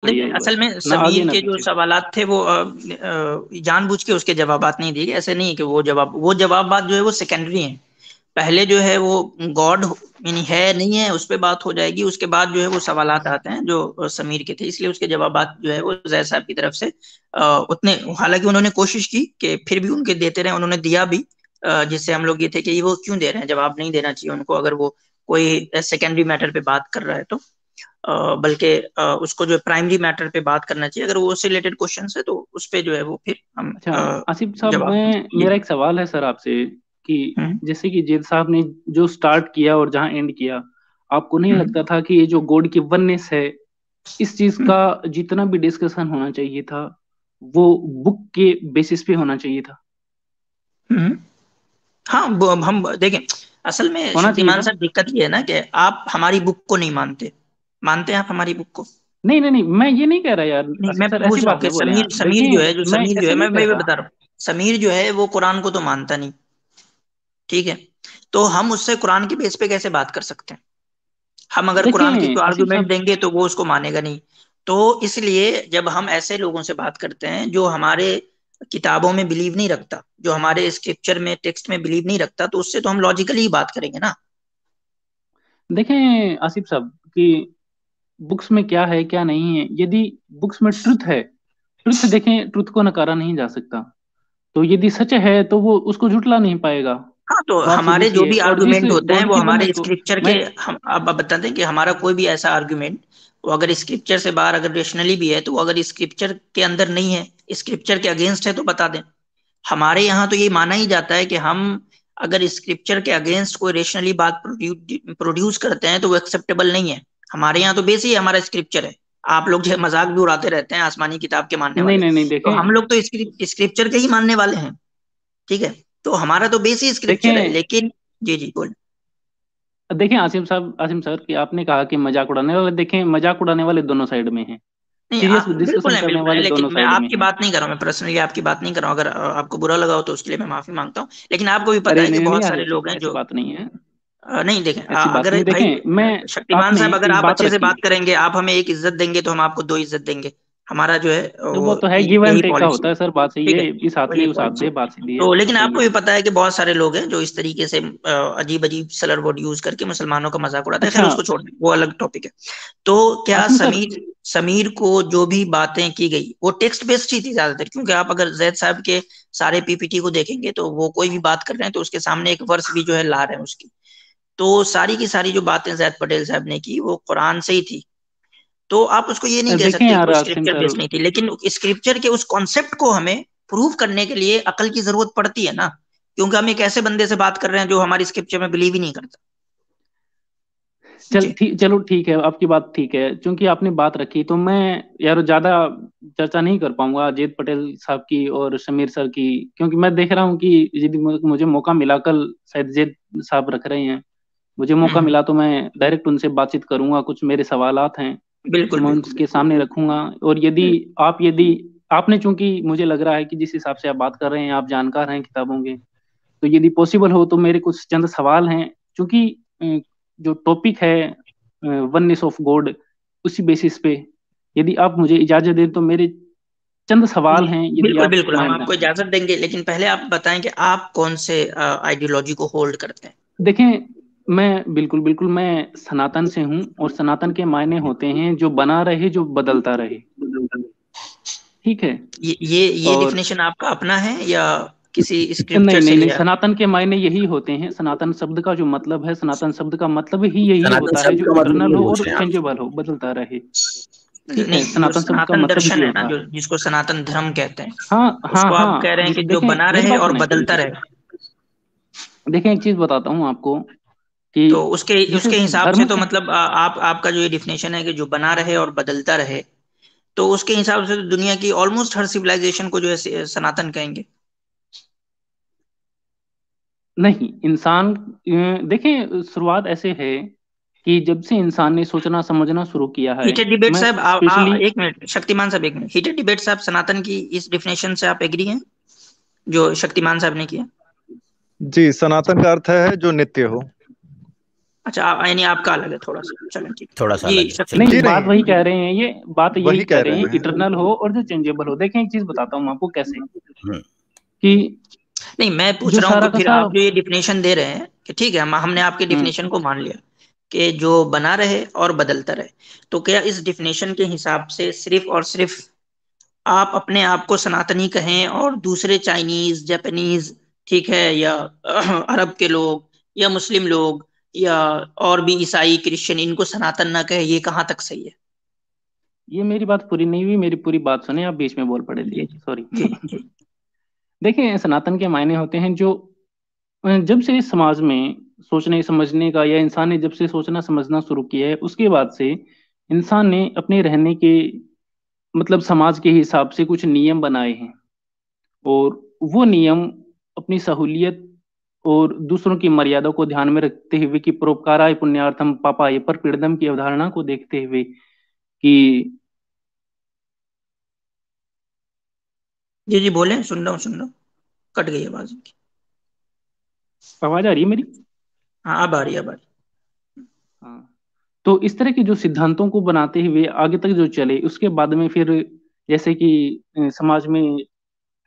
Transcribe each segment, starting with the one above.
बढ़िया लेकिन ही असल बस, में ना आगे समीर ना के जो पीछे। सवालात थे वो जानबूझ के उसके जवाबात नहीं दिए गए। ऐसे नहीं कि वो जवाबात जो है वो सेकेंडरी हैं। पहले जो है वो गॉड यानी है नहीं है उस पे बात हो जाएगी, उसके बाद जो है वो सवालात आते हैं जो समीर के थे, इसलिए उसके जवाबात जो है वो जैद साहब की तरफ से उतने, हालांकि उन्होंने कोशिश की कि फिर भी उनके देते रहे, उन्होंने दिया भी, जिससे हम लोग ये थे कि ये वो क्यों दे रहे हैं, जवाब नहीं देना चाहिए उनको अगर वो कोई सेकेंडरी मैटर पे बात कर रहा है तो, बल्कि उसको जो प्राइमरी मैटर पे बात करना चाहिए, अगर वो उससे रिलेटेड क्वेश्चन है तो उस पे जो है वो फिर हम अच्छा आसिफ साहब, जवाब मैं देंगे। मेरा जी। एक सवाल है सर आपसे कि हम्म। जैसे कि जेद साहब ने जो स्टार्ट किया और जहां एंड किया, आपको नहीं हम्म। लगता था कि ये जो गॉड की वननेस है, इस चीज हम्म। का जितना भी डिस्कशन होना चाहिए था वो बुक के बेसिस पे होना चाहिए था? हम्म। हाँ, हम देखें, असल में होना चाहिए शक्तिमान था। सर दिक्कत ये है ना कि आप हमारी बुक को नहीं मानते। मानते हैं आप हमारी बुक को? नहीं नहीं नहीं, मैं ये नहीं कह रहा यार नहीं, आसिफ मैं सर, ऐसी पूछ रहा हूँ बात कि नहीं बोले यार, समीर जो देखिए है, मैं ऐसे नहीं मैं कह रहा। बता रहा हूँ, समीर जो है वो कुरान को तो मानता नहीं। ठीक है, तो हम उससे कुरान के बेस पे कैसे बात कर सकते हैं? हम अगर कुरान की देखें कोई आसिफ आर्गुमेंट साहब, देंगे तो वो उसको मानेगा नहीं। तो इसलिए जब हम ऐसे लोगों से बात करते हैं जो हमारे किताबों में बिलीव नहीं रखता, जो हमारे स्क्रिप्चर में टेक्स्ट में बिलीव नहीं रखता, तो उससे तो हम लॉजिकली ही बात करेंगे ना। देखें आसिफ साहब कि बुक्स में क्या है क्या नहीं है, यदि बुक्स में ट्रुथ है, ट्रुथ देखें, ट्रुथ को नकारा नहीं जा सकता, तो यदि सच है तो वो उसको झुटला नहीं पाएगा। हाँ, तो बात सीधी हमारे सी जो है। भी और जिस आर्गुमेंट होते हैं गॉड वो की हमारे वननेस को स्क्रिप्चर के, मैं, हम अब बता दें कि हमारा कोई भी ऐसा आर्गुमेंट, वो अगर स्क्रिप्चर से बाहर अगर रेशनली भी है तो वो अगर स्क्रिप्चर के अंदर नहीं है, स्क्रिप्चर के अगेंस्ट है तो बता दें। हमारे यहाँ तो ये माना ही जाता है कि हम अगर स्क्रिप्चर के अगेंस्ट कोई रेशनली बात प्रोड्यूस करते हैं तो वो एक्सेप्टेबल नहीं है। हमारे यहाँ तो बेस ही हमारा स्क्रिप्चर है। आप लोग जो है मजाक भी उड़ाते रहते हैं आसमानी किताब के मानने नहीं वाले, नहीं नहीं, तो हम देखें लोग तो स्क्रिप्चर के ही मानने वाले हैं। ठीक है, तो हमारा तो बेस ही स्क्रिप्चर है, देखें लेकिन जी जी बोल। देखें आसिम साहब, आसिम सर कि आपने कहा कि मजाक उड़ाने वाले, देखें मजाक उड़ाने वाले दोनों साइड में हैं, नहीं, सीरियस बिल्कुल डिस्कशन है, करने बिल्कुल है, वाले लेकिन दोनों मैं साइड में आपकी हैं। बात नहीं कर रहा हूँ, मैं पर्सनली आपकी बात नहीं कर रहा हूँ। अगर आपको बुरा लगा हो तो उसके लिए मैं माफी मांगता हूँ, लेकिन आपको भी पता अरे है कि नहीं नहीं नहीं बहुत सारे आसिफ लोग साहब, हैं ऐसी जो बात नहीं है, नहीं देखें, ऐसी बात अगर नहीं। भाई देखें मैं, शक्तिमान आपने साहब, अगर एक आप बात अच्छे से रखी, बात करेंगे, आप हमें एक इज्जत देंगे तो हम आपको दो इज्जत देंगे। हमारा जो है तो वो वो तो है, गिव एंड यही टेक का पॉलिसी होता है। है सर, बात सही ठीक है, है, इस हाथ तो में यही उस हाथ पॉलिसी दे, है। बात सीधी है, तो लेकिन सही आपको है। भी पता है कि बहुत सारे लोग हैं जो इस तरीके से अजीब अजीब सलर वर्ड यूज करके मुसलमानों का मजाक उड़ाते हैं। खैर अच्छा उसको छोड़ दें, वो अलग टॉपिक है। तो क्या आसिम सर, समीर समीर को जो भी बातें की गई वो टेक्स्ट बेस्ड ही थी ज्यादातर, क्योंकि आप अगर जैद साहब के सारे पीपीटी को देखेंगे तो वो कोई भी बात कर रहे हैं तो उसके सामने एक वर्स भी जो है ला रहे हैं उसकी। तो सारी की सारी जो बातें जैद पटेल साहब ने की वो कुरान से ही थी। तो आप उसको ये नहीं कह देखें सकते कि यार वो आसिम स्क्रिप्चर सर, बेस्ड नहीं थी, लेकिन स्क्रिप्चर के उस कॉन्सेप्ट को हमें प्रूव करने के लिए अकल की जरूरत पड़ती है ना, क्योंकि हम एक ऐसे बंदे से बात कर रहे हैं जो हमारी स्क्रिप्चर में बिलीव ही नहीं करता। जी। चलो ठीक है, आपकी बात ठीक है, क्योंकि आपने बात रखी तो मैं यार ज्यादा चर्चा नहीं कर पाऊंगा जेद पटेल साहब की और शमीर सर की, क्योंकि मैं देख रहा हूँ कि यदि मुझे मौका मिला, कल शायद जेद साहब रख रहे हैं, मुझे मौका हम्म। मिला तो मैं डायरेक्ट उनसे बातचीत करूंगा, कुछ मेरे सवालात हैं तो बिल्कुल मैं बिल्कुल उनके बिल्कुल। सामने रखूंगा। और यदि आपने, चूंकि मुझे लग रहा है कि जिस हिसाब से आप बात कर रहे हैं, आप जानकार हैं किताबों के, तो यदि पॉसिबल हो तो मेरे कुछ चंद सवाल हैं, क्योंकि जो टॉपिक है वननेस ऑफ गॉड, उसी बेसिस पे यदि आप मुझे इजाजत दें तो मेरे चंद सवाल हैं, यदि बिल्कुल आप बिल्कुल, हम माइंड आपको करें। इजाजत देंगे, लेकिन पहले आप बताएं कि आप कौन से आइडियोलॉजी को होल्ड करते हैं। देखें, मैं बिल्कुल बिल्कुल मैं सनातन से हूँ, और सनातन के मायने होते हैं जो बना रहे, जो बदलता रहे। ठीक है। ये और डिफिनेशन आपका अपना है या किसी नहीं स्क्रिप्चर से नहीं नहीं, लिया? सनातन के मायने यही होते हैं, सनातन शब्द का जो मतलब है, सनातन शब्द का मतलब ही यही सनातन होता है शब्द जो का मतलब इटर्नल ये हो और होते हैं आप। चेंजेबल हो, बदलता रहे। ठीक है, नहीं, जो सनातन शब्द का सनातन मतलब दर्शन ही है ना, होता जो है। जिसको सनातन धर्म कहते हैं, हाँ हाँ उसको आप कह हाँ, रहे हैं कि जो देखें बना मेरी रहे बात और सुने, बदलता रहे। देखें एक चीज बताता हूँ आपको कि तो उसके जिसे उसके हिसाब से धर्म तो के, मतलब आपका जो ये डिफिनेशन है कि जो बना रहे और बदलता रहे, तो उसके हिसाब से तो दुनिया की ऑलमोस्ट हर सिविलाइजेशन को जो है सनातन कहेंगे। नहीं इंसान, देखें शुरुआत ऐसे है कि जब से इंसान ने सोचना समझना शुरू किया है, हीटेड डिबेट मैं साहब, स्पेशली, एक मिनट शक्तिमान साहब, एक मिनट, हीटेड डिबेट साहब, सनातन की इस डिफिनेशन से आप एग्री हैं जो शक्तिमान साहब ने किया? जी, सनातन का अर्थ है जो नित्य हो। अच्छा यानी आपका अलग है थोड़ा सा, चलें ठीक थोड़ा सा है। अलग ये है, शक्ति नहीं, चलिए। बात वही कह रहे हैं, ये बात यही वही कह कह रहे रहे हैं, हैं। इटरनल हो और जो चेंजेबल हो। देखें एक चीज बताता हूँ आपको कैसे, हम्म, कि नहीं, मैं पूछ जो रहा हूँ सारा कि का फिर सारा आप जो ये डिफिनेशन दे रहे हैं कि ठीक है, हमने आपके डिफिनेशन को मान लिया कि जो बना रहे और बदलता रहे, तो क्या इस डिफिनेशन के हिसाब से सिर्फ और सिर्फ आप अपने आप को सनातनी कहें और दूसरे चाइनीज, जापानीज, ठीक है, या अरब के लोग या मुस्लिम लोग या और भी ईसाई, क्रिश्चियन, इनको सनातन ना कहे, ये कहाँ तक सही है? ये मेरी बात पूरी नहीं हुई, मेरी पूरी बात सुने, आप बीच में बोल पड़े थे, जी सॉरी। जी जी। देखिए सनातन के मायने होते हैं जो जब से इस समाज में सोचने समझने का, या इंसान ने जब से सोचना समझना शुरू किया है, उसके बाद से इंसान ने अपने रहने के मतलब समाज के हिसाब से कुछ नियम बनाए हैं। और वो नियम अपनी सहूलियत और दूसरों की मर्यादा को ध्यान में रखते हुए, कि परोपकाराय पुण्यार्थम पापाय परपीड़नम की अवधारणा को देखते हुए, कि जी जी बोले, सुन रहा हूँ सुन रहा हूँ, कट गई आवाज इनकी। आवाज आ रही है मेरी? हाँ, अब आ रही है, अब आ रही हाँ। तो इस तरह के जो सिद्धांतों को बनाते हुए आगे तक जो चले, उसके बाद में फिर जैसे कि समाज में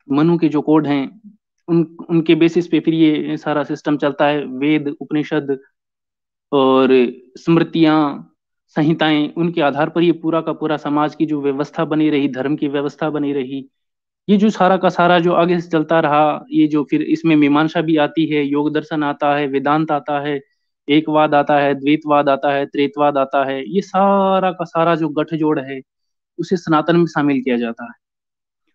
मनु के जो कोड हैं, उनके बेसिस पे फिर ये सारा सिस्टम चलता है। वेद, उपनिषद और स्मृतियां, संहिताएं, उनके आधार पर ये पूरा का पूरा समाज की जो व्यवस्था बनी रही, धर्म की व्यवस्था बनी रही। ये जो सारा का सारा जो आगे से चलता रहा, ये जो फिर इसमें मीमांसा भी आती है, योग दर्शन आता है, वेदांत आता है, एकवाद आता है, द्वैतवाद आता है, त्रेतवाद आता है। ये सारा का सारा जो गठजोड़ है, उसे सनातन में शामिल किया जाता है।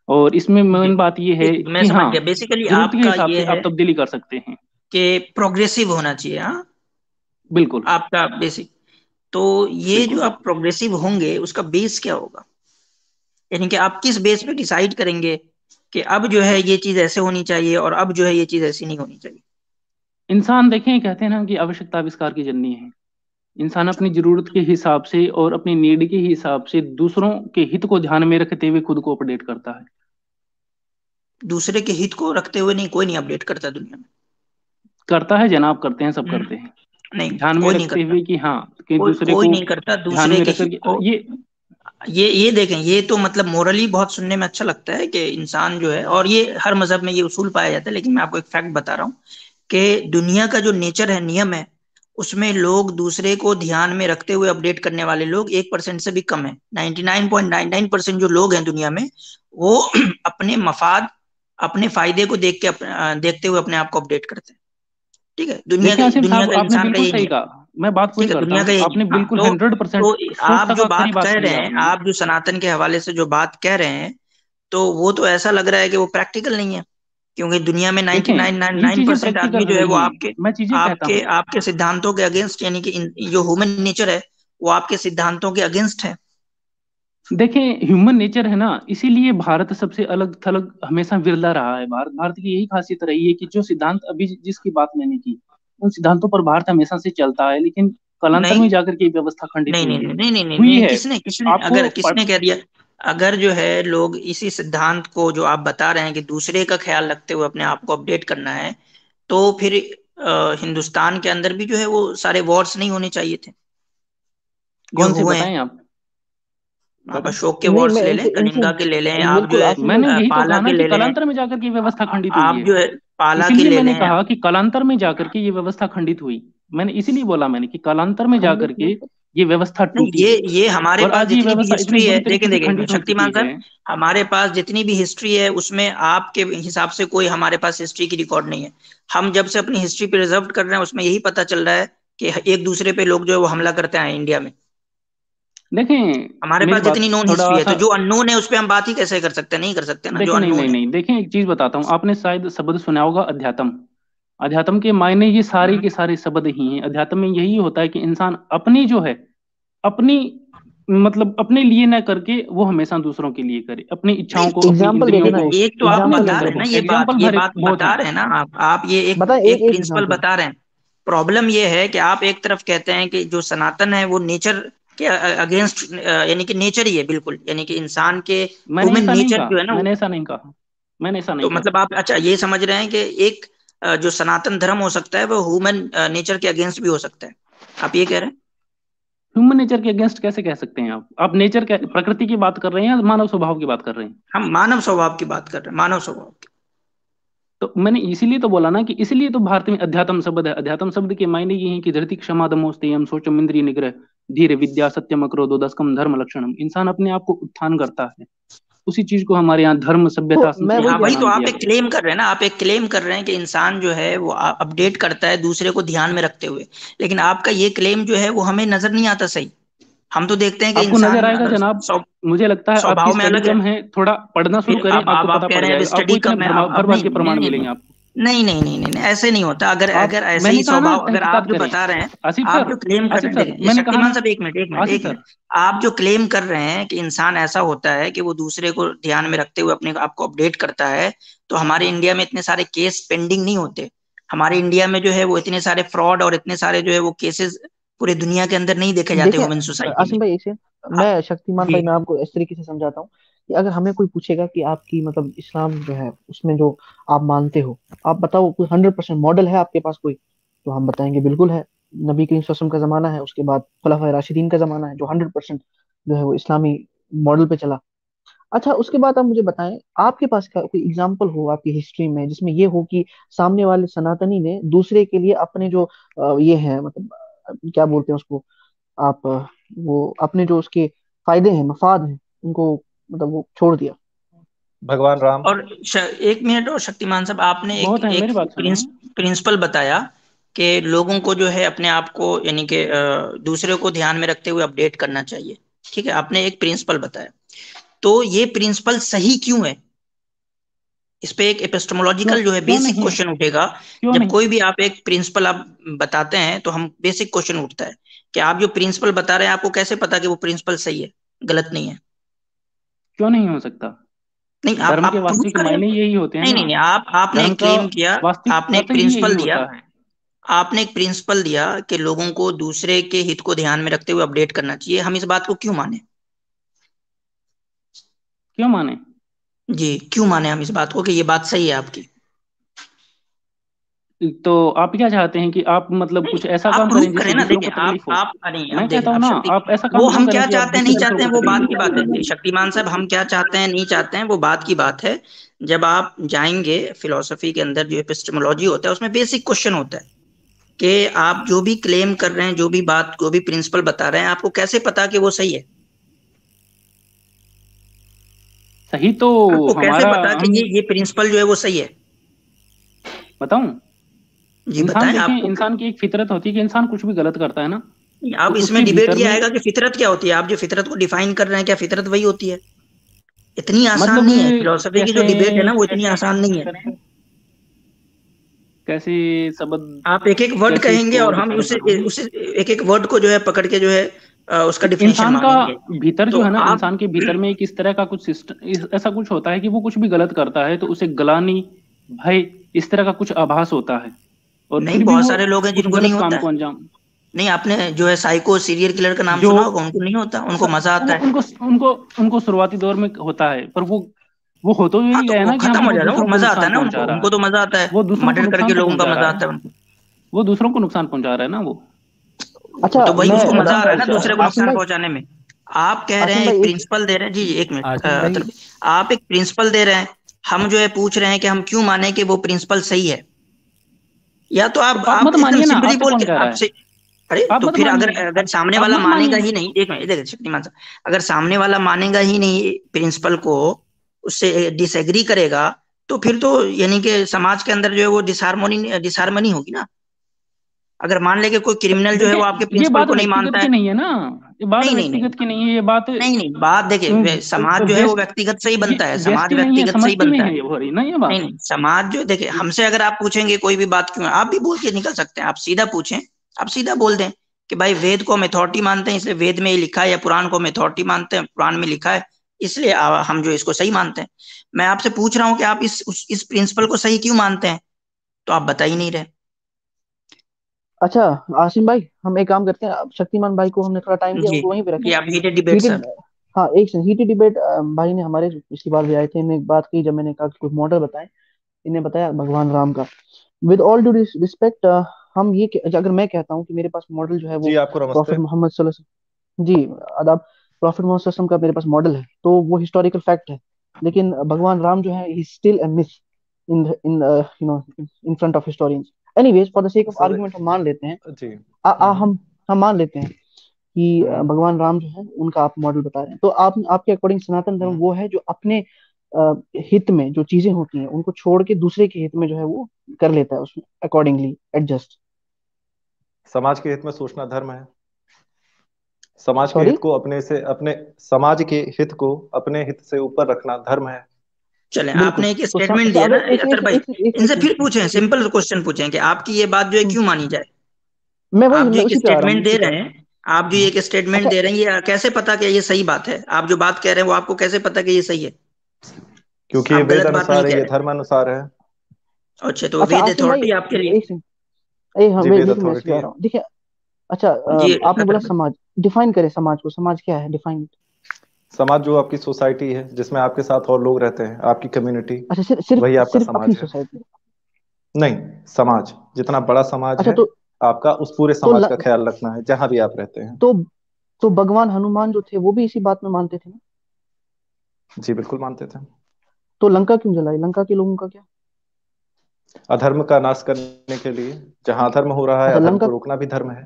और इसमें जी। मेन बात ये है ठीक, मैं कि समझ हाँ, गया। बेसिकली जरूरत के आपका हिसाब ये से है आप तब्दीली कर सकते हैं। कि प्रोग्रेसिव होना चाहिए, हाँ, बिल्कुल। आपका बेसिक। तो ये बिल्कुल जो आप बिल्कुल। प्रोग्रेसिव होंगे, उसका बेस क्या होगा? यानी कि आप किस बेस पे डिसाइड करेंगे कि अब जो है ये चीज ऐसे होनी चाहिए और अब जो है ये चीज ऐसी नहीं होनी चाहिए? इंसान देखें, कहते हैं ना कि आवश्यकता आविष्कार की जननी है। इंसान अच्छा, अपनी जरूरत के हिसाब से और अपनी नीड के हिसाब से दूसरों के हित को ध्यान में रखते हुए खुद को अपडेट करता है। दूसरे के हित को रखते हुए नहीं, कोई नहीं अपडेट करता दुनिया में। करता है जनाब, करते हैं, सब करते हैं। नहीं, ध्यान में कोई नहीं रखते करता। हुए कि हाँ, कि कोई दूसरे कोई को नहीं करता ध्यान दूसरे में के रख हित कर को। ये। ये देखें, ये तो मतलब मोरली बहुत सुनने में अच्छा लगता है कि इंसान जो है, और ये हर मजहब में ये उसूल पाया जाता है, लेकिन मैं आपको एक फैक्ट बता रहा हूँ कि दुनिया का जो नेचर है, नियम है, उसमें लोग दूसरे को ध्यान में रखते हुए अपडेट करने वाले लोग 1% से भी कम है। 99.99% जो लोग हैं दुनिया में, वो अपने मफाद, अपने फायदे को देखते हुए अपने आप को अपडेट करते हैं। ठीक है, देखिए आसिफ दुनिया साहब, का आपने इंसान का बिल्कुल यही सही नियम। कहा, मैं बात पूरी ठीक है, करता दुनिया का हूँ। यही आपने नियम। हाँ, बिल्कुल तो 100%, तो सौ आप जो टका खरी बात बात कह कही रहे हैं, आपने। आप जो सनातन के हवाले से जो बात कह रहे हैं, तो वो तो ऐसा लग रहा है कि वो प्रैक्टिकल नहीं है, क्योंकि दुनिया में देखें, ये चीजें 99.99% आदमी प्रैक्टिकल जो है वो नहीं है, आपके मैं चीजें कहता आपके हूँ। आपके सिद्धांतों के अगेंस्ट, यानी कि जो ह्यूमन नेचर है वो आपके सिद्धांतों के अगेंस्ट है। देखें, ह्यूमन नेचर है ना, इसीलिए भारत सबसे अलग थलग हमेशा विरला रहा है। भारत भारत की यही खासियत रही है कि जो सिद्धांत अभी जिसकी बात मैंने की, उन सिद्धांतों पर भारत हमेशा से चलता है, लेकिन कालांतर नहीं में जाकर के ये व्यवस्था खंडित नहीं हुई नहीं है। नहीं नहीं नहीं नहीं हुई नहीं, है। किसने किसने आपको अगर किसने कह दिया? अगर जो है लोग इसी सिद्धांत को जो आप बता रहे हैं कि दूसरे का ख्याल रखते हुए अपने आप को अपडेट करना है, तो फिर हिंदुस्तान के अंदर भी जो है वो सारे वॉर्स नहीं होने चाहिए थे जो कौन से हुए हैं। बताएं आप, आप बताएं। अशोक के नहीं, वॉर्स मैं ले लें, इनसे कलिंगा के ले लें, इनसे आप जो बिल्कुल है आसिफ मैंने भाई, यही तो पाला कहा ना के कि ले लें। कालांतर में जाकर के ये व्यवस्था खंडित हुई आप है। जो है पाला के इसीलिए ले मैंने लें कहा आप। कि कालांतर में जाकर के ये व्यवस्था खंडित हुई। मैंने इसीलिए बोला मैंने कि कालांतर में खंडित जाकर के मतलब ये व्यवस्था नहीं, टूटी है। ये हमारे और पास आज ये जितनी भी व्यवस्था इतनी हिस्ट्री है, बुरी देखें तरीके से देखें खंडित हो शक्तिमान चुकी है। साहब, हमारे पास जितनी भी हिस्ट्री है उसमें आपके हिसाब से कोई हमारे पास हिस्ट्री की रिकॉर्ड नहीं है। हम जब से अपनी हिस्ट्री प्रिजर्व कर रहे हैं, उसमें यही पता चल रहा है कि एक दूसरे पे लोग जो है वो हमला करते हैं इंडिया में। देखें हमारे मेरी पास जितनी बात नोन हिस्ट्री थोड़ा है, सा, तो जो अननोन है उस पर हम बात ही कैसे कर सकते हैं? नहीं कर सकते ना, जो देखें, नहीं अननोन नहीं है। नहीं, देखें एक चीज बताता हूँ। आपने शायद शब्द सुना होगा अध्यात्म। अध्यात्म के मायने ये सारे हम्म। के सारे शब्द ही हैं। अध्यात्म में यही होता है कि इंसान अपनी जो है, अपनी मतलब अपने लिए ना करके वो हमेशा दूसरों के लिए करे, अपनी नहीं, इच्छाओं को, तो अपनी एग्जाम्पल दे इंद्रियों देना, को, एक एक तो आप अपने एग्जाम्पल बता एक रहे हैं बता। ना, एग्जाम्पल ये हर एक बात बहुत बता हैं। रहे हैं ना आप ये एक बताए, एक एक एक प्रिंसिपल एग्जाम्पल। बता रहे हैं। प्रॉब्लम ये है कि आप एक तरफ कहते हैं कि जो सनातन है वो नेचर के अगेंस्ट, यानी कि नेचर ही है बिल्कुल, यानी कि इंसान के मैंने ह्यूमन ऐसा नहीं नेचर कहा, जो है ना मैंने ऐसा नहीं कहा, मैंने ऐसा तो नहीं कहा। मतलब आप अच्छा ये समझ रहे हैं कि एक जो सनातन धर्म हो सकता है वो ह्यूमन नेचर के अगेंस्ट भी हो सकता है? आप ये कह रहे हैं? ह्यूमन नेचर के अगेंस्ट कैसे कह सकते हैं आप नेचर के, प्रकृति की बात कर रहे हैं या मानव स्वभाव की बात कर रहे हैं? हम मानव स्वभाव की बात कर रहे हैं, मानव स्वभाव की। तो मैंने इसीलिए तो बोला ना कि इसलिए तो भारत में अध्यात्म शब्द है। अध्यात्म शब्द के मायने ये हैं कि धरती क्षमा दमोस्ते हम सोचम इंद्रिय निग्रह धीरे विद्या सत्यम अक्रोधो दसकम धर्म लक्षणम। इंसान अपने आप को उत्थान करता है, उसी चीज को हमारे यहाँ धर्म सभ्यता तो मैं संस्कृति वही हाँ, कह का वही रहा तो नाम हूँ। आप दिया एक गया है। क्लेम कर रहे हैं ना, आप एक क्लेम कर रहे हैं कि इंसान जो है वो अपडेट करता है दूसरे को ध्यान में रखते हुए, लेकिन आपका ये क्लेम जो है वो हमें नजर नहीं आता सही। हम तो देखते हैं कि आपको नजर इंसान आएगा जनाब। मुझे लगता है आपकी स्वभाव में स्टडी अलग है। कम है, थोड़ा पढ़ना शुरू फिर करें, अब आपको अब आप पता कह पड़ रहे हैं अब जाएगा। आपको स्टडी इतने कम है, भर अब भर नहीं के नहीं प्रमाण नहीं मिलेंगे नहीं आपको। नहीं नहीं नहीं नहीं नहीं, ऐसे नहीं होता। अगर आप, अगर ऐसे ही मैंने कहा ना स्वभाव, अगर आप तहकीकात जो करें। बता रहे हैं, आसिफ आप सर, जो क्लेम कर रहे आसिफ हैं, सर, देखिए ये मैंने कहा शक्तिमान ना। साहब, एक मिनट एक मिनट आसिफ एक सर, मिनट। आप जो क्लेम कर रहे हैं कि इंसान ऐसा होता है कि वो दूसरे को ध्यान में रखते हुए अपने आप को अपडेट करता है, तो हमारे इंडिया में इतने सारे केस पेंडिंग नहीं होते। हमारे इंडिया में जो है वो इतने सारे फ्रॉड और इतने सारे जो है वो केसेस पूरे दुनिया के अंदर नहीं देखे जाते देखिए वुमेन सोसाइटी में। आसिम भाई, एक सेकंड, हाँ, मैं शक्तिमान जी। भाई, मैं आपको इस तरीके से समझाता हूँ कि अगर हमें कोई पूछेगा कि आपकी मतलब इस्लाम जो है उसमें जो आप मानते हो, आप बताओ कोई 100% मॉडल है आपके पास कोई? तो हम बताएंगे बिल्कुल है। नबी करीम सल्लल्लाहु अलैहि वसल्लम का जमाना है, उसके बाद खुलाफाए राशिदीन का जमाना है, जो 100% जो है वो इस्लामी मॉडल पे चला। अच्छा, उसके बाद आप मुझे बताएं, आपके पास का कोई एग्जाम्पल हो आपकी हिस्ट्री में जिसमें ये हो कि सामने वाले सनातनी ने दूसरे के लिए अपने जो ये है मतलब क्या बोलते हैं उसको आप, वो अपने जो उसके फायदे हैं, मफाद हैं, उनको मतलब वो छोड़ दिया। भगवान राम। और एक मिनट, और शक्तिमान साहब, आपने एक बहुत है, एक मेरी बात सुनिए। प्रिंसिपल बताया कि लोगों को जो है अपने आप को, यानी कि दूसरे को ध्यान में रखते हुए अपडेट करना चाहिए। ठीक है, आपने एक प्रिंसिपल बताया, तो ये प्रिंसिपल सही क्यों है? इस पे एक क्यों एपिस्टेमोलॉजिकल जो है क्यों बेसिक नहीं? क्वेश्चन उठेगा। क्यों जब नहीं? कोई भी आप एक प्रिंसिपल आप बताते हैं तो हम बेसिक क्वेश्चन उठता है कि आप जो प्रिंसिपल बता रहे हैं आपको कैसे पता कि वो प्रिंसिपल सही है, गलत नहीं है? क्यों नहीं हो सकता? नहीं, आप धर्म के आप प्रूव वास्तविक करें। मायने यही होते हैं नहीं ना। नहीं नहीं, आप आपने धर्म एक का क्लेम किया, वास्तविक आपने एक अर्थ ही यही प्रिंसिपल दिया, होता है। आपने एक प्रिंसिपल दिया कि लोगों को दूसरे के हित को ध्यान में रखते हुए अपडेट करना चाहिए। हम इस बात को क्यों माने? क्यों माने? जी, क्यों माने हम इस बात को कि ये बात सही है आपकी? तो आप क्या चाहते हैं कि आप मतलब नहीं, कुछ ऐसा आप काम प्रूव करें जिससे करें ना। दूसरों देखें, को तकलीफ हो? आप नहीं, अब मैं देखें, कहता हूँ आप ना, शक्ति, आप ऐसा वो काम क्यों हम करें क्या कि आप चाहते हैं जिससे नहीं दूसरों चाहते हैं को वो तकलीफ बात हो? की बात है। शक्तिमान साहब, हम क्या चाहते हैं नहीं चाहते हैं वो बात की बात है। जब आप जाएंगे फिलोसफी के अंदर, जो एपिस्टेमोलॉजी होता है उसमें बेसिक क्वेश्चन होता है कि आप जो भी क्लेम कर रहे हैं, जो भी बात, जो भी प्रिंसिपल बता रहे हैं, आपको कैसे पता कि वो सही है? सही तो आपको कैसे हमारा, पता कि हम ये प्रिंसिपल जो है वो सही है? बताऊं, जी इंसान बताएं देखें, आपको। इंसान की एक फितरत होती है कि इंसान कुछ भी गलत करता है ना, तो अब इसमें उसके डिबेट भीतर ये में, आएगा कि फितरत क्या होती है। आप जो फितरत को डिफाइन कर रहे हैं, क्या फितरत वही होती है? इतनी आसान मतलब नहीं है फिलोसफी की जो कैसे डिबेट है ना, वो इतनी आसान नहीं है। कैसे शब्द, आप एक एक वर्ड कैसे कहेंगे इसको और हम डिफाइन उसे करूं? उसे एक एक वर्ड को जो है पकड़ के जो है उसका डिफिनेशन इंसान का मांगेंगे। भीतर तो जो है ना, आप इंसान के भीतर में एक इस तरह का कुछ सिस्टम, ऐसा कुछ होता है कि वो कुछ भी गलत करता है तो उसे ग्लानि, भय, इस तरह का कुछ आभास होता है, और नहीं, फिर भी बहुत वो सारे लोग हैं उस जिनको नहीं गलत होता काम है। को अंजाम, नहीं, आपने जो है साइको सीरियल किलर का नाम जो सुना होगा, उनको नहीं होता, स, उनको मजा आता है। उनको उनको उनको शुरुआती दौर में होता है, पर वो हो तो हाँ, यही तो गया वो ना कि हाँ खत्म भाई हो वो जाता है, वो दूसरों को मजा आता है नुकसान ना पहुंचा उनको, रहा उनको है। तो मजा आता है। वो दूसरों को मर्डर करके नुकसान तो लोगों का पहुंचा मजा रहा आता है, है उनको। वो दूसरों को नुकसान पहुंचा रहा है ना वो। वो अच्छा, तो वही, मैं उसको मजा आ रहा है ना दूसरे को आसिम नुकसान भाई, पहुंचाने में। आप कह रहे आसिम हैं भाई एक एक, प्रिंसिपल दे रहे हैं, जी जी, एक मिनट आसिम भाई। अतर भाई। आप एक प्रिंसिपल दे रहे हैं, हम जो है पूछ रहे हैं कि हम क्यों माने कि वो प्रिंसिपल सही है। या तो तो आप आप आप मत एकदम मानिए ना, सिंपली आपसे बोल कौन के कह रहा है? आपसे, अरे आप तो मत फिर अगर मानिए, अगर सामने आप वाला मत मानेगा मानिए। ही नहीं, एक मिनट देखिए शक्तिमान साहब, अगर सामने वाला मानेगा ही नहीं प्रिंसिपल को, उससे डिसएग्री करेगा, तो फिर तो यानी कि समाज के अंदर जो है वो डिसहार्मोनी डिसहार्मनी होगी ना। अगर मान ले कि कोई क्रिमिनल जो है देखिए, वो आपके ये प्रिंसिपल बात को नहीं व्यक्तिगत मानता की है। नहीं है ना, ये बात नहीं नहीं नहीं व्यक्तिगत की नहीं है, ये बात नहीं नहीं, बात देखिए, समाज जो है वो वेस्ट, व्यक्तिगत से ही ये बनता है, समाज व्यष्टि नहीं है, व्यक्तिगत से ही समष्टि में बनता है। है ये हो रही ना ये नहीं बात। नहीं, समाज जो, देखिए, हमसे अगर आप पूछेंगे कोई भी बात क्यों है, आप भी बोल के निकल सकते हैं। आप सीधा पूछें, आप सीधा बोल दें कि भाई वेद को हम अथॉरिटी मानते हैं इसलिए वेद में ये लिखा है, या पुराण को हम अथॉरिटी मानते हैं, पुराण में लिखा है इसलिए हम जो इसको सही मानते हैं। मैं आपसे पूछ रहा हूँ कि आप इस प्रिंसिपल को सही क्यों मानते हैं, तो आप बता ही नहीं रहे। अच्छा आसिम भाई, हम एक काम करते हैं, अब शक्तिमान भाई को हमने थोड़ा टाइम दिया, जी उनको वहीं पे रखें। जी, आप हीटेड डिबेट हीटेड, सर। हाँ एक सेकंड, हीटेड डिबेट भाई ने हमारे पिछली बार भी आए थे, इन्हें एक बात कही जब मैंने कहा कि कुछ मॉडल बताएं, इन्हें बताया भगवान राम का। विद ऑल ड्यू रिस्पेक्ट, हम ये अगर मैं कहता हूँ कि मेरे पास मॉडल जो है वो जी आपको नमस्ते। प्रॉफिट मोहम्मद सल्लल्लाहु जी आदाब, प्रॉफिट मोहम्मद सल्लल्लाहु अलैहि वसल्लम का मेरे पास मॉडल है, तो वो हिस्टोरिकल फैक्ट है। लेकिन भगवान राम जो है he still a myth in you know in front of historians. Anyways, for the sake of sir argument हम मान लेते हैं, जी। हम मान लेते हैं कि हम्म भगवान राम जो है उनका आप मॉडल बता रहे हैं, तो आप आपके अकॉर्डिंग सनातन धर्म हम्म। वो है जो अपने हित में जो चीजें होती हैं उनको छोड़ के दूसरे के हित में जो है वो कर लेता है, उसमें अकॉर्डिंगली एडजस्ट। समाज के हित में सोचना धर्म है। समाज के सॉरी। हित को अपने से अपने समाज के हित को अपने हित से ऊपर रखना धर्म है। चलें, बिल्कुल। आपने एक तो स्टेटमेंट अच्छा, दिया ना अगर एक अतर एक भाई, एक एक इनसे एक फिर पूछें, एक, एक, सिंपल क्वेश्चन पूछें कि आपकी ये बात जो है क्यों मानी जाए। मैं आप जो एक उसी पे आ रहा हूँ, स्टेटमेंट दे उसी पे आ रहे रहा हूँ। हैं, आप जो एक स्टेटमेंट अच्छा, दे रहे हैं, ये कैसे पता कि ये सही बात है? आप जो बात कह रहे हैं वो आपको कैसे पता कि ये सही है? क्योंकि ये आप वेद गलत बात नहीं अनुसार है, कह ये रहे। धर्म अनुसार है। अच्छा, तो अच्छा वेद आसिम भाई, अथॉरिटी आपके लिए। एक सेकंड। ए हाँ, जी वेद देखिए मैं इसी पे अथॉरिटी आ है। रहा हूँ, देखिए। अच्छा, जी आपने बोला अतर भाई, समाज, डिफाइन करे समाज को, समाज क्या है, डिफाइन। समाज जो आपकी सोसाइटी है जिसमें आपके साथ और लोग रहते हैं, आपकी कम्युनिटी, अच्छा, सिर्फ सिर्फ वही आपका सिर्फ अपनी समाज है। सोसाइटी। नहीं, समाज जितना बड़ा समाज अच्छा, है आपका, उस पूरे तो समाज का ख्याल रखना है जहां भी आप रहते हैं। तो तो भगवान हनुमान जो थे वो भी इसी बात में मानते थे ना? जी बिल्कुल मानते थे। तो लंका क्यों जलाई, लंका के लोगों का क्या? अधर्म का नाश करने के लिए, जहां अधर्म हो रहा है अच्छा अधर्म लंका, को रोकना भी धर्म है।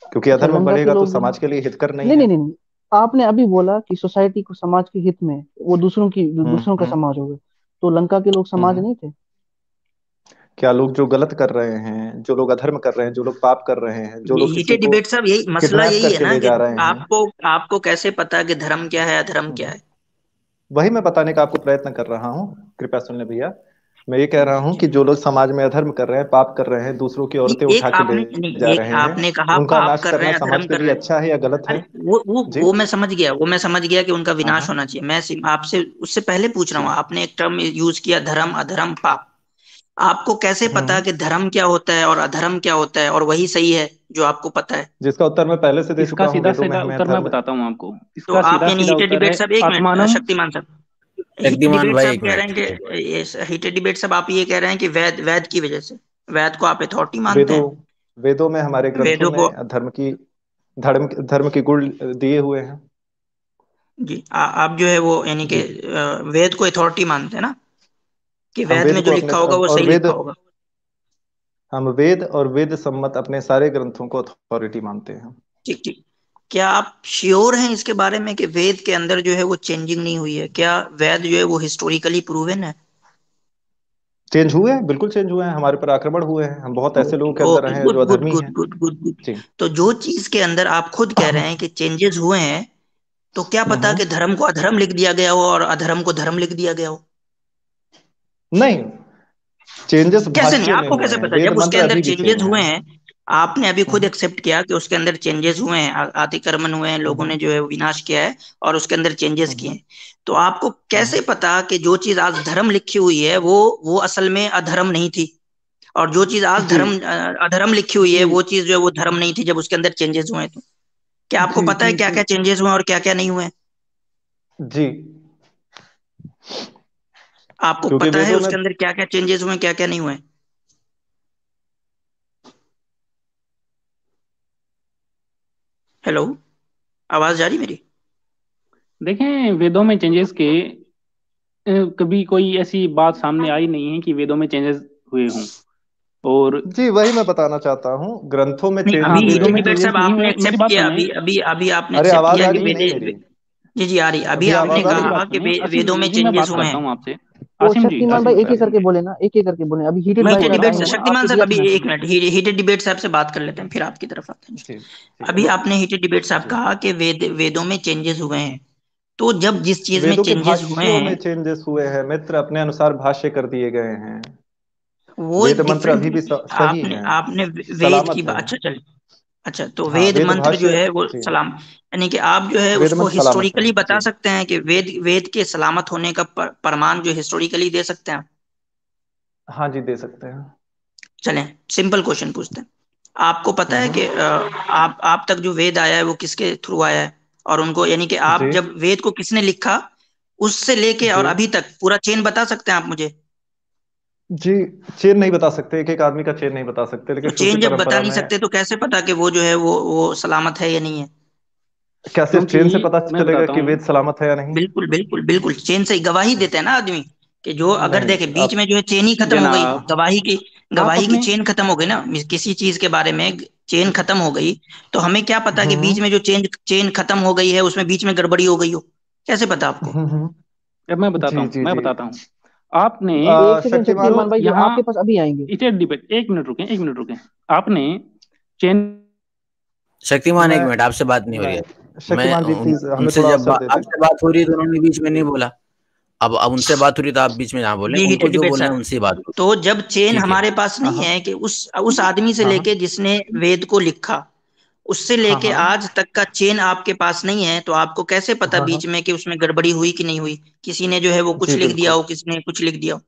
क्योंकि अच्छा अधर्म लंका के बढ़ेगा तो लोग जो है, समाज के लिए हितकर नहीं नहीं है। नहीं नहीं नहीं, आपने अभी बोला कि सोसाइटी को समाज के हित में, वो दूसरों का हम्म। समाज हो गया, तो लंका के लोग समाज हम्म। नहीं थे? क्या लोग जो गलत कर रहे हैं, जो लोग अधर्म कर रहे हैं, जो लोग पाप कर रहे हैं, जो ये लोग किसी हीटेड को डिबेट साहब, यही मसला किडनैप यही है करके ना ले कि जा रहे हैं, आपको आपको कैसे पता कि धर्म क्या है अधर्म क्या है? वही मैं बताने का आपको प्रयत्न कर रहा हूँ। कृपया सुन ले भैया। मैं ये कह रहा हूँ जी। कि जो लोग समाज में अधर्म कर रहे हैं, पाप कर रहे हैं, दूसरों की नहीं, औरतें एक उठा के ले आपने नहीं, जा एक रहे हैं, आपने कहा उनका पाप नाश कर रहे करना हैं समाज अधर्म के कर लिए रहे हैं। अच्छा है या गलत है? अरे वो जी। वो मैं समझ गया, वो मैं समझ गया कि उनका हाँ विनाश हाँ। होना चाहिए। मैं आपसे उससे पहले पूछ रहा जी। हूँ, आपने एक टर्म यूज किया धर्म अधर्म पाप। आपको कैसे पता हम्म। कि धर्म क्या होता है और अधर्म क्या होता है और वही सही है जो आपको पता है? जिसका उत्तर मैं पहले से दे इसका चुका हूँ, सीधा वेदों में सीधा हमें उत्तर मैं धर्म। बताता हूँ आपको। तो इसका आप सीधा यानी सीधा हीटेड उत्तर डिबेट है साहब, एक मिनट आत्मानम। शक्तिमान साहब, हीटेड शक्तिमान डिबेट भाई साहब एक कह रहे मिनट हैं एक कि ये हीटेड डिबेट साहब आप ये कह रहे हैं कि वेद वेद की वजह से, वेद को आप अथॉरिटी मानते वेदों हैं? वेदों में हमारे ग्रंथों वेदों को, में धर्म के गुण दिए हुए हैं। जी आप जो है वो यानी कि जी। वेद को अथॉरिटी मानते हैं ना, कि हम वेद वेद में जो को अपने लिखा होगा वो और सही वेद लिखा होगा? हम वेद और वेद सम्मत अपने सारे ग्रंथों को अथॉरिटी मानते हैं। ठीक ठीक। क्या आप श्योर हैं इसके बारे में कि वेद के अंदर जो है वो चेंजिंग नहीं हुई है? क्या वेद जो है वो हिस्टोरिकली प्रूवन है? चेंज हुए हैं, बिल्कुल चेंज हुए हैं, हमारे पर आक्रमण हुए हैं, हम बहुत ऐसे लोगों ओके के अंदर ओके, रहे हैं जो गुड गुड अधर्मी गुड हैं। Good good good. जी। तो जो चीज के अंदर आप खुद कह रहे हैं कि चेंजेस हुए हैं, तो क्या पता कि हम्म। धर्म को अधर्म लिख दिया गया हो और अधर्म को धर्म लिख दिया गया हो? नहीं, चेंजेस कैसे नहीं, भाष्यों में आपको हुए कैसे हैं, पता वेद जब उसके मंत्र अंदर अभी भी चेंजेस सेम है। हुए हैं? आपने अभी खुद हम्म एक्सेप्ट किया कि उसके अंदर चेंजेस हुए हैं, अतिक्रमण हुए हैं, लोगों ने हम्म जो है विनाश किया है और उसके अंदर चेंजेस किए हम्म हैं। तो आपको कैसे हम्म। पता कि जो चीज आज धर्म लिखी हुई है वो असल में अधर्म नहीं थी, और जो चीज आज जी अधर्म लिखी हुई है जी वो चीज जो है वो धर्म नहीं थी जब उसके अंदर चेंजेस हुए हैं? तो क्या आपको जी पता है जी क्या जी। क्या चेंजेस हुए हैं और क्या क्या नहीं हुए हैं? जी। आपको क्योंकि पता है वेदों में उसके अंदर क्या क्या चेंजेस हुए हैं क्या क्या नहीं हुए हैं? हेलो, आवाज जा रही मेरी? देखें, वेदों में चेंजेस के कभी कोई ऐसी बात सामने आई नहीं है कि वेदों में चेंजेस हुए हों। और जी वही मैं बताना चाहता हूँ, ग्रंथों में नहीं, चेंज अभी हाँ, हुए वेदों हीटेड में डिबेट हैं। चेंजेस साहब नहीं आपने हुए, मेरी एक्सेप्ट बात किया, सुने। अभी आपने अरे एक्सेप्ट आवाज किया आ कि रही कि नहीं मेरी? जी जी आ रही, अभी अभी आपने आवाज आ मेरी रही है? कहा बात कि सुने आसिम वेदों जी, में जी मैं चेंजेस बात हुए करता हैं। हूँ आपसे। तो आसिम जी, शक्तिमान भाई आसिम एक एक आसिम करके जी, बोले ना, एक एक करके बोले, अभी हीटेड मैं भाई हीटेड का डिबेट टाइम से हुआ, शक्तिमान आपके साहब, अभी रिएक्शन एक आते मिनट हीटेड डिबेट साहब से बात कर लेते हैं, फिर आपकी तरफ आते हैं। जी जी अभी आपने हीटेड डिबेट साहब जी। कहा कि वेदों में चेंजेस हुए हैं। तो जब जिस चीज में वेदों के चेंजेस हुए भाष्यों में हैं, चेंजेस हुए हैं मित्र, अपने अनुसार भाष्य कर दिए गए हैं। वो वेद एक मंत्र डिफरेंट, अभी भी सही आपने हैं, आपने वेद की सलामत बात, हैं। अच्छा चल, अच्छा तो हाँ वेद वेद मंत्र जो भाष्य है वो जी, सलाम, यानी कि आप जो है वेद उसको मंत्र सलामत है हिस्टोरिकली बता जी। सकते हैं कि वेद वेद के सलामत होने का प्रमाण जो हिस्टोरिकली दे सकते हैं? हाँ जी दे सकते हैं। चलें, सिंपल क्वेश्चन पूछते हैं। आपको पता है हम्म। कि आप तक जो वेद आया है वो किसके थ्रू आया है? और उनको यानी कि आप जी जब वेद को किसने लिखा उससे लेके जी। और अभी तक पूरा चेन बता सकते हैं आप मुझे? जी, चेन नहीं बता सकते, एक एक आदमी का चेन नहीं बता सकते, लेकिन तो श्रुति चेन जब बता परंपरा नहीं में सकते तो कैसे पता कि वो जो है वो सलामत है या नहीं है? क्या सिर्फ क्योंकि चेन से पता मैं चलेगा बताता कि हूँ। वेद सलामत है या नहीं? बिल्कुल बिल्कुल बिल्कुल, चेन से गवाही देते हैं ना आदमी, कि जो अगर नहीं देखे बीच आप में जो है चेन ही खत्म हो गई, जनाब, आप गवाही की अपने चेन खत्म हो गई ना, किसी चीज के बारे में चेन खत्म हो गई, तो हमें क्या पता कि बीच हम्म में जो चेन खत्म हो गई है उसमें बीच में गड़बड़ी हो गई हो? कैसे पता आपको? अब मैं बताता जी हूँ, जी मैं जी। बताता हूँ। आपने एक सेकंड शक्तिमान, जो शक्तिमान भाई, जो यहाँ आपके पास अभी आएंगे। इसे डिबेट, एक मिनट रुकें, एक मिनट रुकें। आपने चेन शक्तिमान एक मैं मिनट, आपसे बात नहीं हो रही है। नहीं मैं शक्तिमान जी प्लीज हमें उनसे थोड़ा जब अवसर दे दें। आपसे बात हो रही है तो उन्होंने बीच में नहीं बोला। अब उनसे बात हो रही तो आप बीच में ना बोले, ये उनको हीटेड जो डिबेट बोलना सर। है उनसे ही बात करो। तो जब चेन ठीक है। हमारे पास हाँ नहीं हाँ है कि उस आदमी से हाँ हाँ लेके जिसने वेद को लिखा, उससे हाँ लेके हाँ आज तक का चेन आपके पास नहीं है, तो आपको कैसे पता हाँ हाँ। बीच में कि उसमें गड़बड़ी हुई कि नहीं हुई? किसी ने जो है वो कुछ जी लिख दिया बिल्कुल। हो, किसी ने कुछ लिख दिया हो।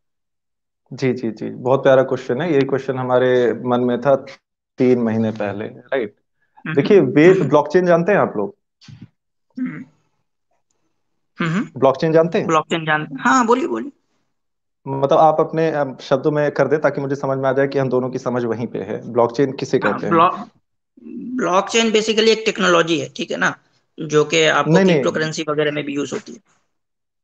जी जी जी, बहुत प्यारा क्वेश्चन है, यही क्वेश्चन हमारे मन में था 3 महीने पहले, राइट। देखिए, वेद हम्म ब्लॉकचेन जानते हैं आप लोग? हम्म हम्म। ब्लॉकचेन जानते हैं? ब्लॉकचेन जान, हाँ बोलिए बोलिए। मतलब आप अपने शब्दों में कर दे ताकि मुझे समझ में आ जाए कि हम दोनों की समझ वहीं पे है। ब्लॉकचेन किसे हाँ, कहते हैं? ब्लॉकचेन बेसिकली एक टेक्नोलॉजी है, ठीक है ना, जो कि आपको नहीं क्रिप्टो नहीं, करेंसी वगैरह में भी यूज होती है।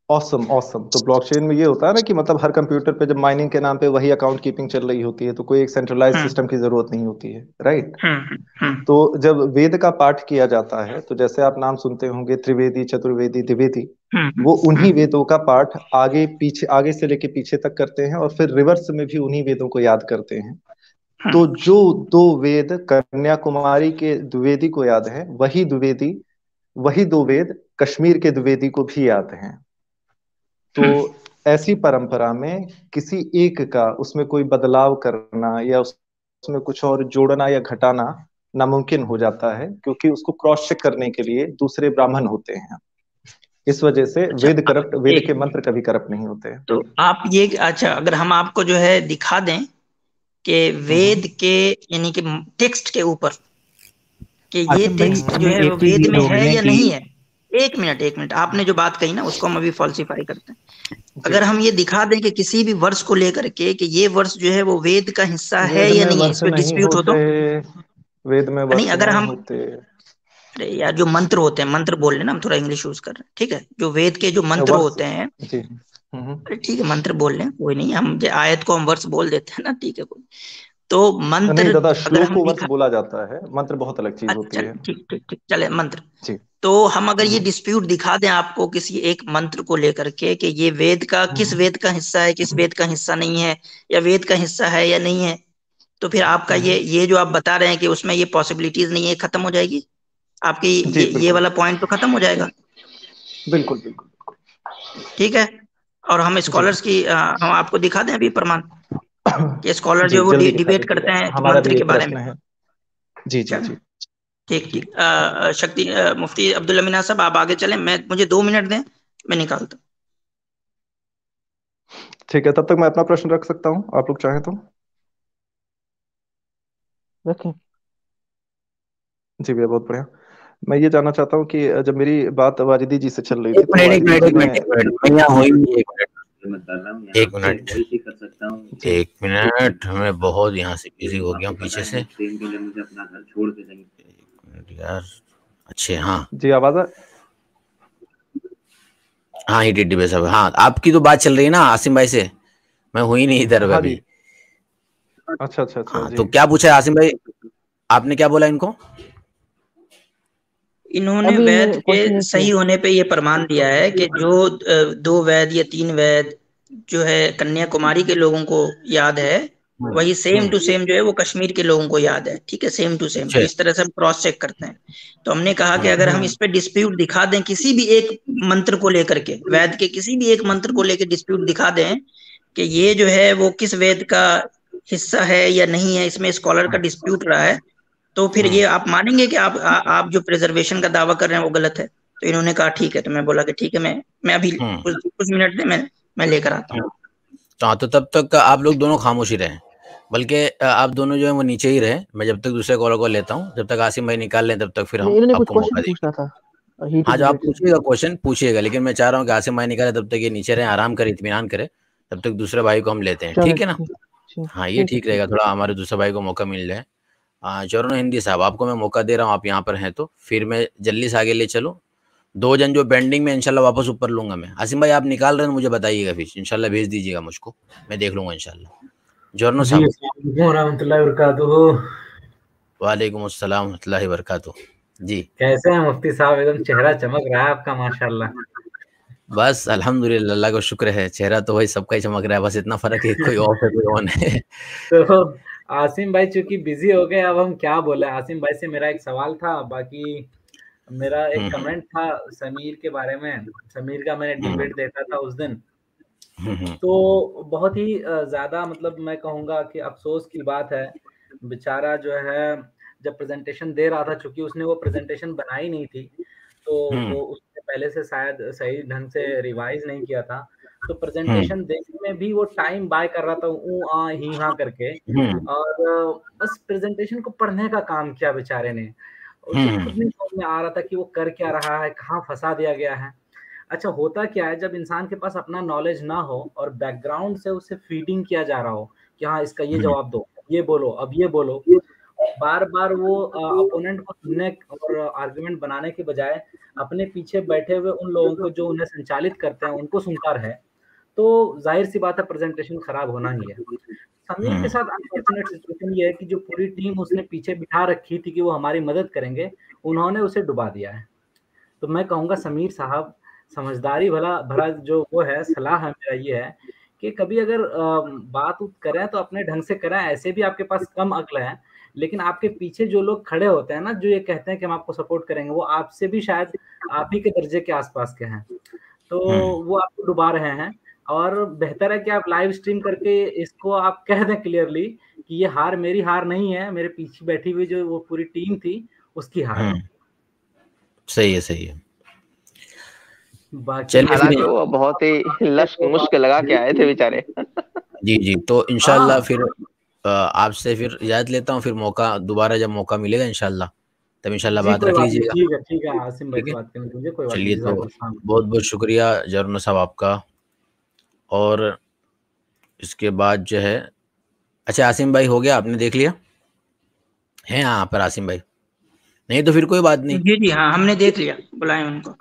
Awesome awesome. तो ब्लॉकचेन में ये होता है ना कि मतलब हर कंप्यूटर पे जब माइनिंग के नाम पे वही अकाउंट कीपिंग चल रही होती है, तो कोई एक सेंट्रलाइज हम्म सिस्टम की जरूरत नहीं होती है, राइट। हम्म। तो जब वेद का पाठ किया जाता है, तो जैसे आप नाम सुनते होंगे त्रिवेदी, चतुर्वेदी, द्विवेदी, वो उन्हीं हम्म। वेदों का पाठ आगे पीछे, आगे से लेके पीछे तक करते हैं, और फिर रिवर्स में भी उन्हीं वेदों को याद करते हैं। हम्म, तो जो दो वेद कन्याकुमारी के द्विवेदी को याद है, वही द्विवेदी, वही दो वेद कश्मीर के द्विवेदी को भी याद हैं। तो हम्म, ऐसी परंपरा में किसी एक का उसमें कोई बदलाव करना या उसमें कुछ और जोड़ना या घटाना नामुमकिन हो जाता है, क्योंकि उसको क्रॉस चेक करने के लिए दूसरे ब्राह्मण होते हैं। इस वजह से अच्छा वेद करप्ट, वेद के एक, मंत्र कभी करप्ट नहीं होते। तो आप ये, अच्छा अगर हम आपको जो है दिखा दें कि हम्म वेद के यानी कि टेक्स्ट के ऊपर कि ये आसिम भाई, टेक्स्ट जो इसमें है वो एक चीज वेद ये में हो है गई है या कि नहीं है। एक मिनट एक मिनट, आपने जो बात कही ना उसको हम अभी फॉल्सिफाई करते हैं। जी। अगर हम ये दिखा दें कि किसी भी वर्ष को लेकर के कि ये वर्ष जो है वो वेद का हिस्सा है वेद या में नहीं है, इस वर्ष पे नहीं डिस्प्यूट हो होते, तो। वेद में नहीं, वर्ष अगर नहीं हम, होते। अरे यार जो मंत्र होते हैं, मंत्र बोल रहे हैं ना, हम थोड़ा इंग्लिश यूज कर रहे हैं, ठीक है, जो वेद के जो मंत्र वर्ष, होते हैं। जी। अरे ठीक है, मंत्र बोल रहे हैं, कोई नहीं, हम जो आयत को हम वर्ष बोल देते हैं ना, ठीक है कोई। तो नहीं मंत्र दादा, अगर श्लोक हम को वर्ष दिखा, बोला जाता है, मंत्र बहुत अलग चीज होती अच्छा है। ठीक ठीक ठीक, चले मंत्र। जी। तो हम अगर ये हम्म डिस्प्यूट दिखा दें आपको किसी एक मंत्र को लेकर के कि ये वेद का किस हम्म वेद का हिस्सा है, किस वेद का हिस्सा नहीं है, या वेद का हिस्सा है या नहीं है, तो फिर आपका हम्म। ये जो आप बता रहे हैं कि उसमें ये पॉसिबिलिटीज नहीं है, खत्म हो जाएगी आपकी, जी ये बिल्कुल वाला पॉइंट तो खत्म हो जाएगा। बिल्कुल बिल्कुल। ठीक है। और हम जी स्कॉलर्स की हम आपको दिखा दें अभी प्रमाण कि स्कॉलर जो जी है वो जल्दी दिखा डिबेट दीजिए, करते हैं हमारा मंत्र भी के एक बारे में। प्रश्न है। जी जी चलो जी ठीक जी। ठीक, शक्ति मुफ्ती अब्दुल मीना साहब आप आगे चलें, मैं मुझे 2 मिनट दें, मैं निकालता हूँ। ठीक है, तब तक मैं अपना प्रश्न रख सकता हूँ, आप लोग चाहें तो। रखें। जी भैया, बहुत बढ़िया। मैं ये जानना चाहता हूँ कि जब मेरी बात वाजिदी जी से चल रही थी, एक तो मिनट एक वाजिदी मिनट जी एक ने, मिनट एक मिनट, मैं यहाँ हुई नहीं, एक मिनट एक मिनट जी एक मिनट, मैं बहुत यहाँ से बिजी हो गया हूँ पीछे से। यार अच्छे, हाँ जी आवाज हाँ ही टिड्डी भाई साहब, हाँ आपकी तो बात चल रही है ना आसिम भाई से, मैं हुई नहीं इधर हाँ जी। अभी। अच्छा अच्छा अच्छा हाँ जी। तो क्या पूछा है आसिम भाई, आपने क्या बोला इनको? इन्होंने अभी वेद इन्होंने के क्वेश्चन ये सही किया। होने पे ये प्रमाण दिया है कि जो 2 वेद या 3 वेद जो है कन्याकुमारी के लोगों को याद है, वही सेम टू सेम जो है वो कश्मीर के लोगों को याद है, ठीक है, सेम टू सेम। तो अच्छा, इस तरह से हम क्रॉस चेक करते हैं। तो हमने कहा कि अगर हम हम्म इस पे डिस्प्यूट दिखा दें किसी भी एक मंत्र को लेकर के, वेद के किसी भी एक मंत्र को लेकर डिस्प्यूट दिखा दें कि ये जो है वो किस वेद का हिस्सा है या नहीं है, इसमें स्कॉलर का डिस्प्यूट रहा है, तो फिर ये आप मानेंगे कि आप जो प्रिजर्वेशन का दावा कर रहे हैं वो गलत है? तो इन्होंने कहा ठीक है, तो मैं बोला कि ठीक है, मैं अभी कुछ मिनट में मैं लेकर आता हूँ। तो हाँ, तो तब तक आप लोग दोनों खामोश ही रहे, बल्कि आप दोनों जो है वो नीचे ही रहे, मैं जब तक दूसरे कॉलर को लेता हूँ, जब तक आसिम भाई निकाल लें तब तक फिर नहीं, हम इन्होंने कुछ आपको मौका क्वेश्चन देंगे। पूछना था, हीटेड हाँ जो आप डिबेट से। पूछिएगा क्वेश्चन पूछिएगा, लेकिन मैं चाह रहा हूँ कि आसिम भाई निकाले तब तक ये नीचे रहे, आराम करे, इत्मीनान करे, तब तक दूसरे भाई को हम लेते हैं, ठीक है ना? हाँ, ये ठीक रहेगा, थोड़ा हमारे दूसरे भाई को मौका मिल जाए। चरण हिंदी साहब, आपको मैं मौका दे रहा हूँ, आप यहाँ पर हैं तो फिर मैं जल्दी से आगे ले चलो। 2 जन जो पेंडिंग में इंशाल्लाह वापस ऊपर लूंगा मैं। आसिम भाई आप निकाल रहे हैं, मुझे बताइएगा, फिर इंशाल्लाह भेज दीजिएगा मुझको, मैं देख लूंगा इंशाल्लाह। जॉर्नो साहब। वालेकुम अस्सलाम रहमतुल्लाहि व बरकातुहू। जी कैसे हैं मुफ्ती साहब? एकदम चेहरा चमक रहा है आपका माशाल्लाह। बस अल्हम्दुलिल्लाह, अल्लाह का शुक्र है, चेहरा तो वही सबका ही चमक रहा है, बस इतना फर्क है कोई ऑफ है कोई ऑन है। तो आसिम भाई चूंकि बिजी हो गए, अब हम क्या बोले। आसिम भाई से मेरा एक सवाल था, बाकी मेरा एक कमेंट था समीर के बारे में। समीर का मैंने डिबेट देखा था उस दिन, तो बहुत ही ज्यादा मतलब मैं कहूँगा कि अफसोस की बात है। बेचारा जो है जब प्रेजेंटेशन दे रहा था, चूंकि उसने वो प्रेजेंटेशन बनाई नहीं थी, तो वो उसने पहले से शायद सही ढंग से रिवाइज नहीं किया था, तो प्रेजेंटेशन देखने में भी वो टाइम बाय कर रहा था ऊ आ ही हाँ करके, और बस प्रेजेंटेशन को पढ़ने का काम किया बेचारे ने। उसे खुद नहीं समझ में आ रहा था कि वो कर क्या रहा है, कहाँ फंसा दिया गया है। अच्छा, होता क्या है जब इंसान के पास अपना नॉलेज ना हो और बैकग्राउंड से उसे फीडिंग किया जा रहा हो कि हाँ इसका ये जवाब दो, ये बोलो, अब ये बोलो, बार बार वो अपोनेंट को सुनने और आर्गुमेंट बनाने के बजाय अपने पीछे बैठे हुए उन लोगों को जो उन्हें संचालित करते हैं उनको सुनता रहे, तो जाहिर सी बात है प्रेजेंटेशन खराब होना ही है। समीर के साथ अनफॉर्चुनेट सिचुएशन ये है कि जो पूरी टीम उसने पीछे बिठा रखी थी कि वो हमारी मदद करेंगे, उन्होंने उसे डुबा दिया है। तो मैं कहूँगा समीर साहब, समझदारी भरा जो वो है, सलाह है मेरा ये है कि कभी अगर बात करें तो अपने ढंग से करें। ऐसे भी आपके पास कम अक्ल है, लेकिन आपके पीछे जो लोग खड़े होते हैं ना, जो ये कहते हैं कि हम आपको सपोर्ट करेंगे, वो आपसे भी शायद आप ही के दर्जे के आसपास के हैं, तो वो आपको डुबा रहे हैं। और बेहतर है कि आप लाइव स्ट्रीम करके इसको आप कह दें क्लियरली कि ये हार मेरी हार नहीं है, मेरे पीछे बैठी हुई जो वो पूरी टीम थी उसकी हार है। सही है, सही है। हालांकि वो बहुत ही मुश्किल लगा के आए थे बेचारे। जी जी, तो इंशाल्लाह फिर आपसे फिर इजाजत लेता हूँ, फिर मौका दोबारा जब मौका मिलेगा इंशाल्लाह तब इंशाल्लाह बात रख लीजिएगा। ठीक है आसिम भाई से बात करने के लिए कोई बात नहीं। चलिए, तो बहुत बहुत शुक्रिया जर्नो साहब आपका। और इसके बाद जो है, अच्छा आसिम भाई हो गया, आपने देख लिया है यहाँ पर? आसिम भाई नहीं तो फिर कोई बात नहीं। जी जी हाँ, हमने देख लिया, बुलाए उनको।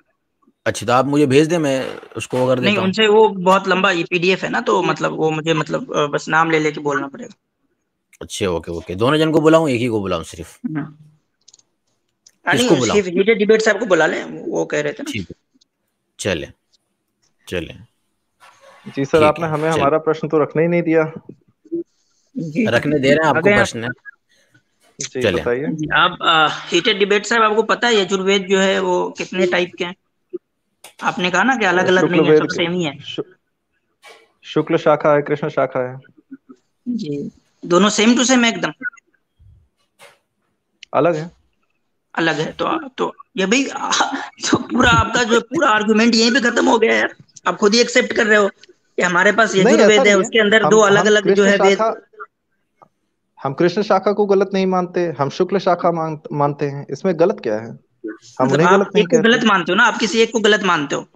अच्छा, तो आप मुझे भेज दें, मैं उसको अगर नहीं, उनसे वो बहुत लंबा ये पीडीएफ है ना, तो मतलब वो मुझे मतलब बस नाम ले लेके बोलना पड़ेगा। अच्छा, ओके ओके। दोनों जन को बुलाऊं, एक ही को बुलाऊं सिर्फ? किसको बुलाऊं? सिर्फ हीटेड डिबेट साहब को बुला लें, वो कह रहे थे ना। ठीक है, चले चले। जी सर, आपने हमें हमारा प्रश्न तो रखने ही नहीं दिया। रखने दे रहे हैं आपको प्रश्न। चलिए बताइए। आप हीटेड डिबेट साहब, आपको पता है यजुर्वेद जो है वो कितने टाइप के हैं? आपने कहा ना कि अलग अलग नहीं है, सब सेम ही है। शुक्ल शाखा है, कृष्ण शाखा है। जी, दोनों सेम टू सेम एकदम? अलग है? अलग है। तो ये भाई तो पूरा आपका जो पूरा आर्गुमेंट यहीं पे खत्म हो गया यार। आप खुद ही एक्सेप्ट कर रहे हो कि हमारे पास यजुर्वेद है, उसके अंदर दो अलग अलग जो है वेद। हम कृष्ण शाखा को गलत नहीं मानते, हम शुक्ल शाखा मानते हैं। इसमें गलत क्या है? हम उन्हें गलत नहीं कहते। एक को गलत मानते हो ना, आप किसी एक को गलत मानते हो?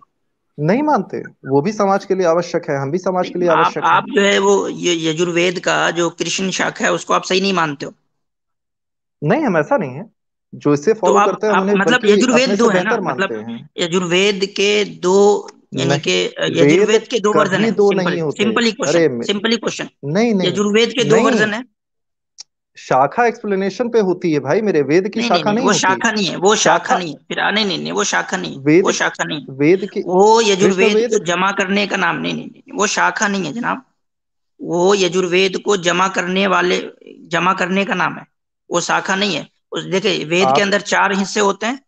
नहीं मानते, वो भी समाज के लिए आवश्यक है, हम भी समाज के लिए आवश्यक है। आप जो है वो यजुर्वेद का जो कृष्ण शाखा है उसको आप सही नहीं मानते हो? नहीं, हम ऐसा नहीं है, जो इससे फॉलो करते हैं उन्हें मतलब यजुर्वेद दो है ना, मतलब यजुर्वेद के दो, यानी कि यजुर्वेद के दो वर्जन है। सिंपली क्वेश्चन, नहीं यजुर्वेद के दो वर्जन है। शाखा एक्सप्लेनेशन पे होती है भाई, मेरे वेद की शाखा नहीं वो होती। शाखा नहीं है, वो शाखा नहीं है। फिर नहीं, वो शाखा नहीं, वो शाखा नहीं, वेद की, वो यजुर्वेद को जमा करने का नाम नहीं, वो शाखा नहीं है जनाब। वो यजुर्वेद को जमा करने का नाम है, वो शाखा नहीं है। उस देखिए, वेद के अंदर 4 हिस्से होते हैं,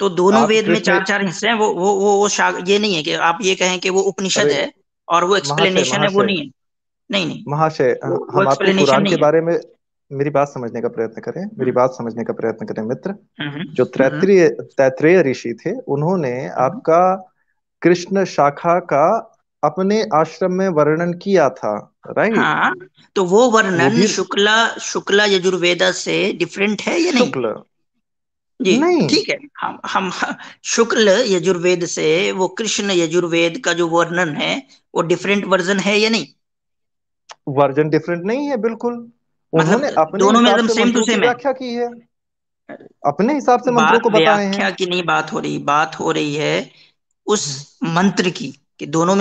तो दोनों वेद में 4 हिस्से हैं। वो ये नहीं है कि आप ये कहें कि वो उपनिषद है और वो एक्सप्लेनेशन है, वो नहीं है। नहीं महाशय, हम आपको कुरान के बारे में, मेरी बात समझने का प्रयत्न करें, मेरी बात समझने का प्रयत्न करें मित्र। जो तैत्रेय ऋषि थे, उन्होंने आपका कृष्ण शाखा का अपने आश्रम में वर्णन किया था, राइट? हाँ, तो वो वर्णन शुक्ला यजुर्वेद से डिफरेंट है या नहीं? जी नहीं, ठीक है। हम शुक्ल यजुर्वेद से वो कृष्ण यजुर्वेद का जो वर्णन है वो डिफरेंट वर्जन है या नहीं? वर्जन डिफरेंट नहीं है बिल्कुल। मतलब उन्होंने अपने दोनों में हिसाब एकदम से सेम टू मंत्रों की सेम है? व्याख्या की है, अपने हिसाब से मंत्रों बात को बताए हैं। व्याख्या की नहीं बात हो रही, बात हो रही है उस मंत्र की, कि दोनों में